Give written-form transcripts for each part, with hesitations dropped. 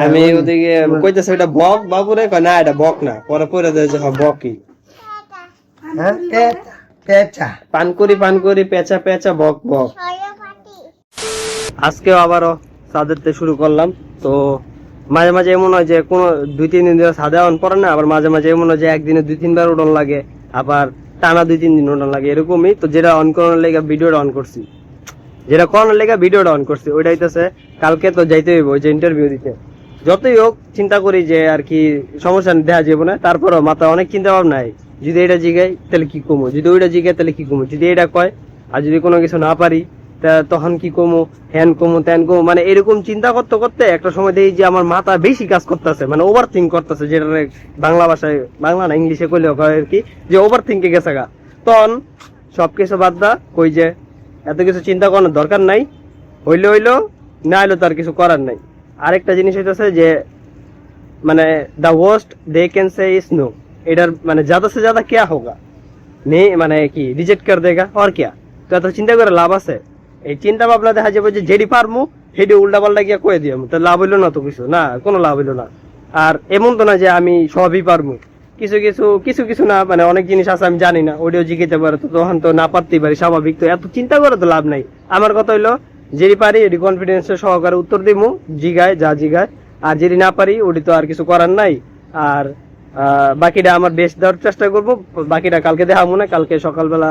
আমি ওদিকে কইতেছে এটা বক বাবুরে কয় না এটা বক না পরে পরে দেয় যে বকই পানকুরি পেঁচা পেঁচা বক বক। আজকেও আবারও ছাদেরতে শুরু করলাম। তো মাঝে মাঝে এমন হয় যে কোনো 2-3 দিন ধরে ছাদে অন পড়ে না, আবার মাঝে মাঝে এমন হয় যে একদিনে 2-3 বার উঠন লাগে, আবার টানা 2-3 দিন উঠন লাগে এরকমই। তো যেটা অন করানোর লেগে ভিডিওটা অন করছি, ওইটা হইতেছে কালকে তো যাইতে হইব ওই যে ইন্টারভিউ দিতে। যতই হোক চিন্তা করি যে আর কি সমস্যা দেখা যাবো না, তারপরও মাথায় অনেক চিন্তা ভাবনা নাই। যদি এটা জিগাই তাহলে কি কমো, যদি ওইটা জিগাই তাহলে কি কমো, যদি এটা কয় আর যদি কোনো কিছু না পারি তখন কি কমো, হ্যান কমো ত্যান কমো, মানে এরকম চিন্তা করতে করতে একটা সময় দেখি যে আমার মাথা বেশি কাজ করতেছে, মানে ওভার থিঙ্ক করতেছে, যেটা বাংলা ভাষায়, বাংলা না ইংলিশে কইলেও আর কি, যে ওভার থিঙ্কে গেছে গা। তখন সবকিছু বাদ দা কই যে এত কিছু চিন্তা করানোর দরকার নাই, হইলো না হইলো তার কিছু করার নাই। আরেকটা জিনিস হইতেছে যে মানে the worst they can say is no, এটার মানে ज्यादा से ज्यादा क्या होगा নেই, মানে কি রিজেক্ট করে দেগা আর क्या। তো এত চিন্তা করে লাভ আছে? এই চিন্তা ভাবনা দেখা যাবে যে যেটি পারমু সেটি উল্টা পাল্টা গিয়া কয়ে দিয়াম, তো লাভ হইলো না, তো কিছু না, কোনো লাভ হইলো না। আর এমন তো না যে আমি সবই পারমু, কিছু কিছু না, মানে অনেক জিনিস আছে আমি জানি না, ওইটাও জিজ্ঞাসা পারে, তো তখন তো না পারতেই পারি, স্বাভাবিক। তো এত চিন্তা করে তো লাভ নাই। আমার কথা হইলো যেটি পারি এটি কনফিডেন্সের সহকারে উত্তর দিমু, জিগায় যা জিগায়, আর যেটি না পারি ওটি তো আর কিছু করার নাই। আর বাকিটা আমার বেস্ট দেওয়ার চেষ্টা করবো, বাকিটা কালকে দেখাবো না, কালকে সকালবেলা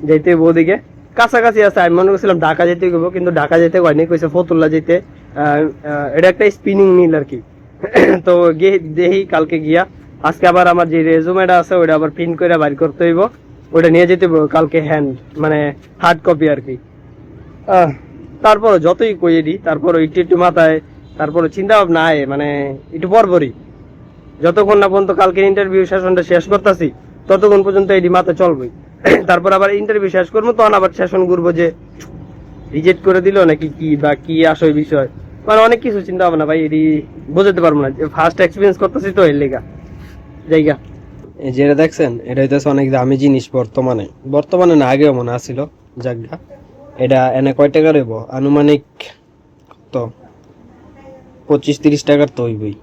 যাইতে হইব ওদিকে, কাছাকাছি আছে। আমি মনে করছিলাম ঢাকা যেতে গেবো, কিন্তু ঢাকা যেতে হয়নি, কইছে ফতুল্লা যেতে। এটা একটা স্পিনিং মিল আর কি। তো গিয়ে দেখি কালকে গিয়া, আজকে আবার আমার যে রেজুমেটা আছে ওইটা আবার প্রিন্ট করে বাইর করতে হইব, ওইটা নিয়ে যেতে হইব কালকে, হ্যান্ড মানে হার্ড কপি আর কি। তারপর যতই কইয়ে দিই তারপর একটু মাথায়, তারপর চিন্তা ভাবনা আয়, মানে একটু পরপরই, যতক্ষণ না পর্যন্ত কালকে ইন্টারভিউ সেশনটা শেষ করতেছি ততক্ষণ পর্যন্ত এটি মাথায় চলবেই। তারপর আবার ইন্টারভিউ শেষ করবো, তখন আবার সেশন ঘুরবো যে রিজেক্ট করে দিল নাকি কি বা কি আসল বিষয়, মানে অনেক কিছু চিন্তা ভাবনা ভাই, এটি বোঝাতে পারবো না, ফার্স্ট এক্সপিরিয়েন্স করতেছি তো এর লেগা জায়গা। যেটা দেখছেন এটা হইতেছে অনেক দামি জিনিস, বর্তমানে না আগেও মনে আসছিল জায়গা। এটা এনে কয় টাকা রইব আনুমানিক, তো 25-30 টাকার তো হইবই।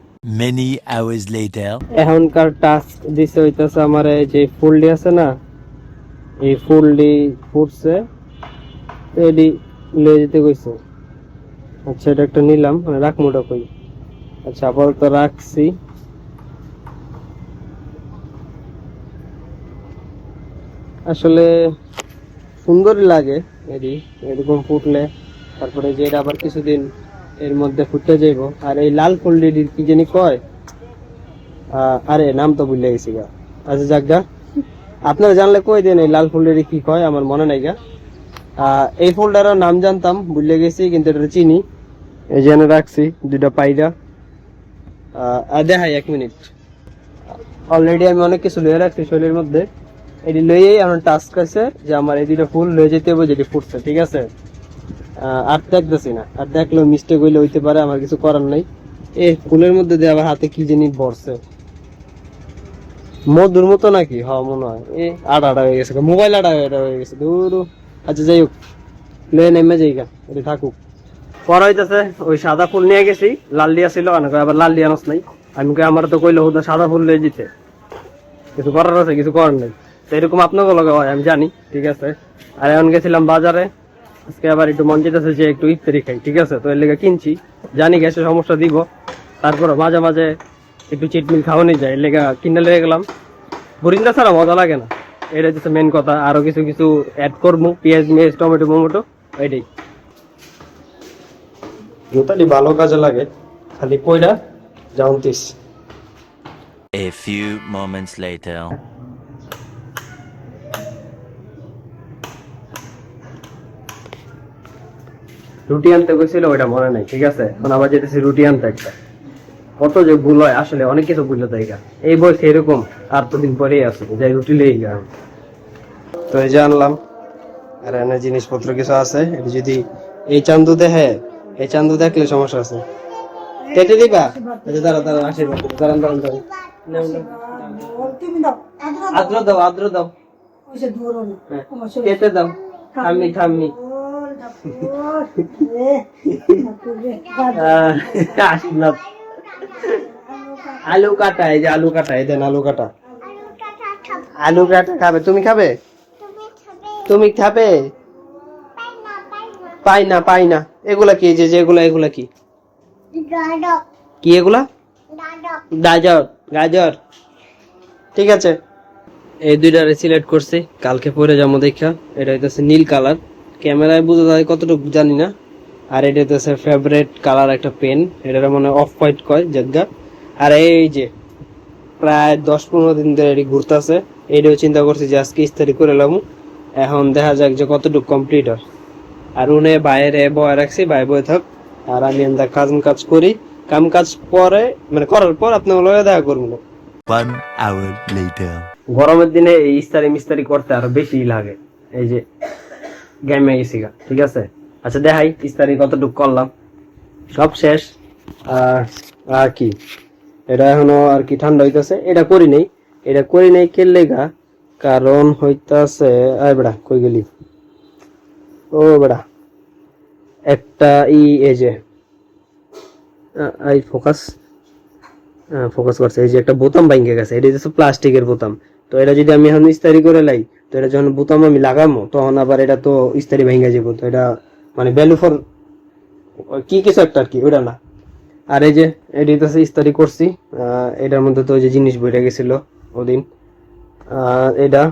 Many hours later. এখনকার টাস্ক দিছে হইতাছে আমার এই যে ফুলডি আছে না, এই ফুলডি ফুটছে, এডি লয়ে যেতে কইছে। আচ্ছা এটা একটা নিলাম, মানে রাখমুটা কই, আচ্ছা আপাতত রাখছি। আসলে সুন্দরই লাগে এডি এরকম ফুটলে, তারপরে যে এটা আবার কিছুদিন এর মধ্যে ফুটতে যাইব। আর এই লাল ফুলডির কি জানি কয়, আরে নাম তো ভুলে গেছি গা। আচ্ছা যাক গা, আপনারা জানলে কই দেন এই লাল ফুলডি কি কয়, আমার মনে নাই গা। এই ফুলটার নাম জানতাম, ভুলে গেছি, কিন্তু এটা চিনি। এই যে রাখছি দুইটা পাইরা, দেখাই 1 মিনিট। অলরেডি আমি অনেক কিছু লয়ে রাখছি শরীরের মধ্যে, এটি লইয়েই আমার টাস্ক আছে যে আমার এই দুইটা ফুল লয়ে যেতে হবে যেটি ফুটছে, ঠিক আছে। আর দেখতেছি না, আর দেখলেও মিস্টেক হইলে হইতে পারে, আমার কিছু করার নাই। এই ফুলের মধ্যে দিয়ে আবার হাতে কি জিনিস ভরছে, মধুর মতো নাকি, হ্যাঁ মনে হয়। এই আড়া হয়ে গেছে, মোবাইল আড়া হয়ে গেছে দূর। আচ্ছা যাই হোক, লয়ে নেমে যাইগা, এটি থাকুক। পরে হইতেছে ওই সাদা ফুল নিয়ে গেছি, লাল লিয়া ছিল, আবার লাল লিয়া নস নাই। আমি আমার তো কইলো হুদা সাদা ফুল লয়ে যেতে, কিছু করার আছে, কিছু করার নাই। এরকম আপনাকে লগে হয় আমি জানি, ঠিক আছে। আর এখন গেছিলাম বাজারে, আজকে আবার একটু মন যেতেছে যে একটু ইফতারি খাই, ঠিক আছে। তো এর লেগে কিনছি, জানি গ্যাসের সমস্যা দিব, তারপর মাঝে মাঝে একটু চিটমিল খাওয়ানি যায়, এর লেগে কিনে লেগে গেলাম। বুরিন্দা ছাড়া মজা লাগে না, এটা হচ্ছে মেন কথা। আরো কিছু কিছু অ্যাড করবো, পেঁয়াজ মেজ টমেটো মোমোটো, এটাই জুতালি ভালো কাজে লাগে, খালি কইরা জাউনতিস। A few moments later. রুটি আনতে গেছিল ওইটা মনে নাই, ঠিক আছে। এখন আবার যেতেছি রুটি আনতে, একটা কত যে ভুল হয়, আসলে অনেক কিছু ভুল হতে গা এই বয়সে এরকম। আর তো দিন পরেই আছে যাই রুটি লেগে গা, তো এই যে আনলাম। আর এনে জিনিসপত্র কিছু আছে, যদি এই চান্দু দেখে, এই চান্দু দেখলে সমস্যা আছে। কেটে দিবা? আচ্ছা দাঁড়া আশীর্বাদ দাঁড়ান আদ্র দাও কেটে দাও, থাম্মি আসলাম আলু কাটা, এই যে আলু কাটা, এই দেন আলু কাটা। আলু কাটা খাবে? তুমি খাবে? তুমি খাবে? পাই না, পাই না। এগুলা কি? যে যেগুলা, এগুলা কি? কি এগুলা? গাজর, গাজর। ঠিক আছে, এই দুইটারে সিলেক্ট করছি, কালকে পরে যাবো দেখা। এটা হইতেছে নীল কালার, ক্যামেরায় বোঝা যায় কতটুকু জানি না। আর এটা হইতেছে ফেভারিট কালার একটা পেন, এটা মনে অফ হোয়াইট কয় জায়গা। আর এই যে প্রায় 10-15 দিন ধরে এটি ঘুরতেছে, এটাও চিন্তা করছি যে আজকে ইস্তারি করে লাম। এখন দেখা যাক যে কতটুকু কমপ্লিট হয়। আর উনি বাইরে বয়ে রাখছি, বাইরে বয়ে থাক, আর আমি এন্দা কাজ করি। কাজ পরে মানে করার পর আপনার লগে দেখা করবো। 1 hour later. গরমের দিনে এই ইস্তারি মিস্তারি করতে আরো বেশি লাগে, এই যে গেমে গেছি গা। ঠিক আছে, আচ্ছা দেখাই ইস্তারি কতটুকু করলাম। সব শেষ। আর কি, এটা এখনো আর কি ঠান্ডা হইতেছে। এটা করি নাই কেলে গা, কারণ হইতাছে আয় বেড়া কই গেলি, ও বেড়া একটা এই যে ফোকাস করছে, এই যে একটা বোতাম ভাঙে গেছে, এটা হচ্ছে প্লাস্টিকের বোতাম। তো এটা যদি আমি এখন ইস্তারি করে লাই, তো এটা যখন বোতাম আমি লাগামো তখন আবার এটা তো ইস্তারি ভেঙে যাবো। তো এটা মানে ভ্যালু ফর কি কিছু একটা আর কি, ওটা না। আর এই যে এটি তো ইস্তারি করছি, এটার মধ্যে তো ওই যে জিনিস বইটা গেছিল ওদিন। এটা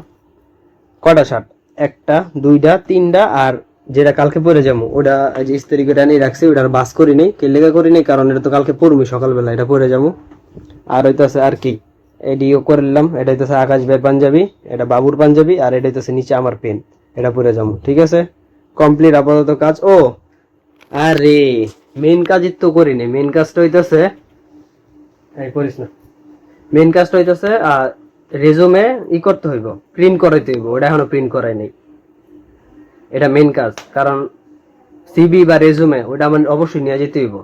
কটা শার্ট? একটা, দুইটা, তিনটা, আর যেটা কালকে পরে যাবো ওটা এই যে ইস্তারি করে আনি রাখছি, ওটা আর বাস করি নেই। কেলেগা করি নেই কারণ এটা তো কালকে পরবি সকালবেলা, এটা পরে যাবো। আর হইতেছে আর কি, এডিও করলাম। এটা হইতেছে আকাশ ভাইয়ের পাঞ্জাবি, এটা বাবুর পাঞ্জাবি, আর এটা হইতেছে নিচে আমার পেন, এটা পরে যাবো। ঠিক আছে, কমপ্লিট আপাতত কাজ। ও আরে মেইন কাজই তো করিনি। মেইন কাজটা হইতেছে করিস না। মেইন কাজটা হইতেছে রেজুমে করতে হইব, প্রিন্ট করাইতে হইব। ওটা এখনো প্রিন্ট করাই নাই, এটা মেইন কাজ। কারণ সিবি বা রেজুমে ওটা আমার অবশ্যই নিয়ে যেতে হইব।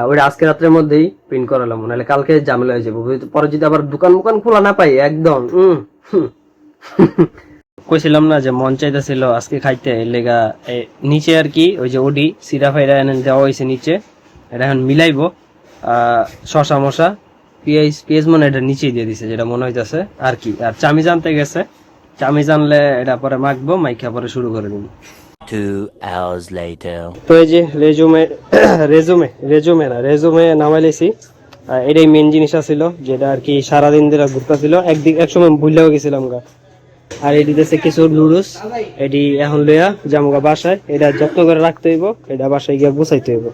ওটা আজকে রাত্রের মধ্যেই প্রিন্ট করালাম, নাহলে কালকে ঝামেলা হয়ে যাবো। পরে যদি আবার দোকান খোলা না পাই একদম কইছিলাম না যে মন চাইতেছিল আজকে খাইতে, লেগা নিচে আর কি ওই যে ওডি সিরা ফাইরা এনে দেওয়া হয়েছে নিচে। এটা এখন মিলাইবো শশা মশা পেঁয়াজ মনে এটা নিচেই দিয়ে দিছে, যেটা মনে হইতেছে আর কি। আর চামি জানতে গেছে, চামি জানলে এটা পরে মাখবো, মাইখা পরে শুরু করে দিব। 2 hours later. তো এই যে রেজুমে নামাই লেছি। এটাই মেন জিনিস ছিল, যেটা আর কি সারাদিন ধরে ঘুরতেছিল। এক সময় ভুলেও গেছিলাম গা। আর এটি দিতেছে কিছু নুডলস, এটি এখন লইয়া জামুগা বাসায়, এটা যত্ন করে রাখতে হইব, এটা বাসায় গিয়ে গুছাইতে হইব।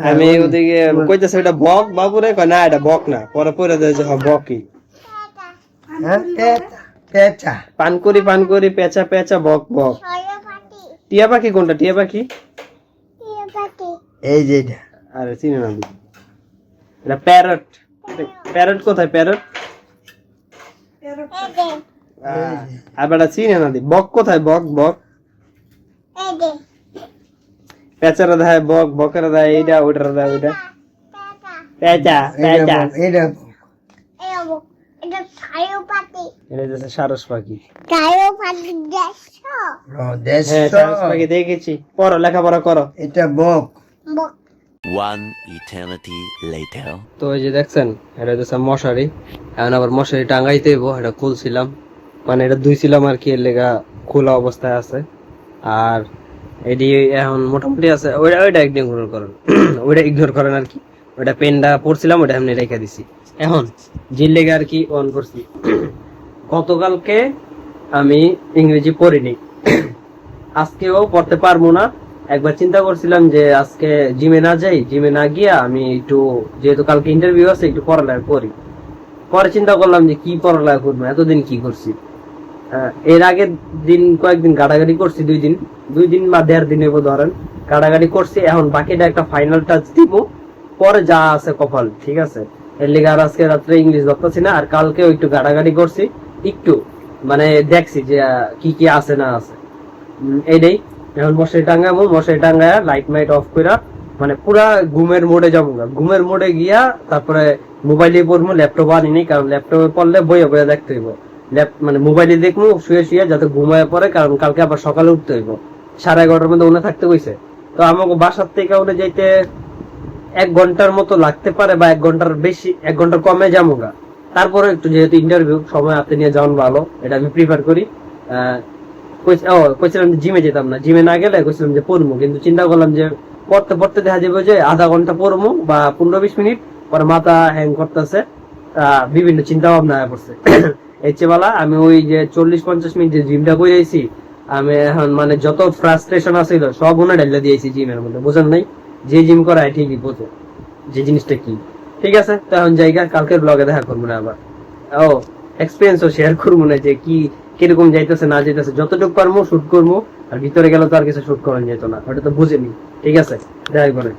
আমি ওদিকে কইতেছে এটা বক বাবুরে, কয় না এটা বক না, পরে পরে দেয় যে বকই। পান করি পেঁচা পেঁচা বক বক। টিয়া পাখি কোনটা? টিয়া পাখি এই যে এটা। আরে চিনি না এটা। প্যারট। প্যারট কোথায়? প্যারট আর বেটা চিনি না দি। বক কোথায়? বক বক পেঁচারা দেয়, বক বকেরা দেয়, এইটা ওইটারা দেয়, ওইটা পেঁচা পেঁচা। এটা হচ্ছে সারস পাখি। সারস পাখি দেখেছি, পড়ো লেখাপড়া করো। এটা বক। 1 eternity later. তো এই যে দেখছেন, এটা হচ্ছে মশারি। এখন আবার মশারি টাঙ্গাইতে হইব, এটা খুলছিলাম, মানে এটা ধুইছিলাম আর কি, এর লেগা খোলা অবস্থায় আছে। আর এটি এখন মোটামুটি আছে। ওইটা ইগনোর করেন ওইটা ইগনোর করেন আর কি। ওইটা পেনটা পড়ছিলাম, ওটা এমনি রেখে দিছি। এখন জিল লেগে আর কি অন করছি। গতকালকে আমি ইংরেজি পড়িনি, আজকেও পড়তে পারবো না। একবার চিন্তা করছিলাম যে আজকে জিমে না যাই, জিমে না গিয়া আমি একটু, যেহেতু কালকে ইন্টারভিউ আছে, একটু পড়ালেখা করি। পরে চিন্তা করলাম যে কি পড়ালেখা করবো, এতদিন কি করছি। এর আগের দিন কয়েকদিন গাড়াগাড়ি করছি, 2 দিন বা 1.5 দিন এবার ধরেন গাড়াগাড়ি করছি। এখন বাকিটা একটা ফাইনাল টাচ দিব, পরে যা আছে কপাল। ঠিক আছে, এর লেগে আর আজকে রাত্রে ইংলিশ ধরতেছি না। আর কালকেও একটু গাড়াগাড়ি করছি, একটু মানে দেখছি যে কি কি আছে না আছে। এইটাই এখন মশারি টাঙ্গাবো, মশারি টাঙ্গায় লাইট মাইট অফ করে মানে পুরা ঘুমের মোডে যাবো না, ঘুমের মোডে গিয়া তারপরে মোবাইলে পড়বো, ল্যাপটপ আনিনি কারণ ল্যাপটপে পড়লে বইয়ে বইয়ে দেখতে হইব, মানে মোবাইলে দেখবো শুয়ে শুয়ে যাতে ঘুমায় পড়ে, কারণ কালকে আবার সকালে উঠতে হইব, 11:30টার মধ্যে উনি থাকতে কইছে। তো আমাকে বাসার থেকে উনি যাইতে 1 ঘন্টার মতো লাগতে পারে, বা 1 ঘন্টার বেশি, 1 ঘন্টার কমে যাবো গা। তারপরে একটু যেহেতু ইন্টারভিউ সময় হাতে নিয়ে যাওয়ান ভালো, এটা আমি প্রিফার করি। কইছিলাম যে জিমে যেতাম না, জিমে না গেলে কইছিলাম যে পড়বো, কিন্তু চিন্তা করলাম যে পড়তে পড়তে দেখা যাবে যে আধা ঘন্টা পড়বো বা 15-20 মিনিট পরে মাথা হ্যাং করতেছে, বিভিন্ন চিন্তা ভাবনা পড়ছে। এর চেয়ে বলা আমি ওই যে 40-50 মিনিট যে জিমটা করে আইছি, আমি এখন মানে যত ফ্রাস্ট্রেশন আছিল সব উনি ঢেলে দিয়েছি জিমের মধ্যে, বুঝেন নাই? যে জিম করা ঠিকই বোঝে যে জিনিসটা কি। ঠিক আছে, তো এখন জায়গা কালকের ব্লগে দেখা করবো না আবার, ও এক্সপিরিয়েন্সও শেয়ার করবো না যে কি কিরকম যাইতেছে না যাইতেছে, যতটুকু পারবো শুট করবো, আর ভিতরে গেলে তো আর কিছু শুট করা যেত না, ওটা তো বুঝেনি। ঠিক আছে, দেখা করে।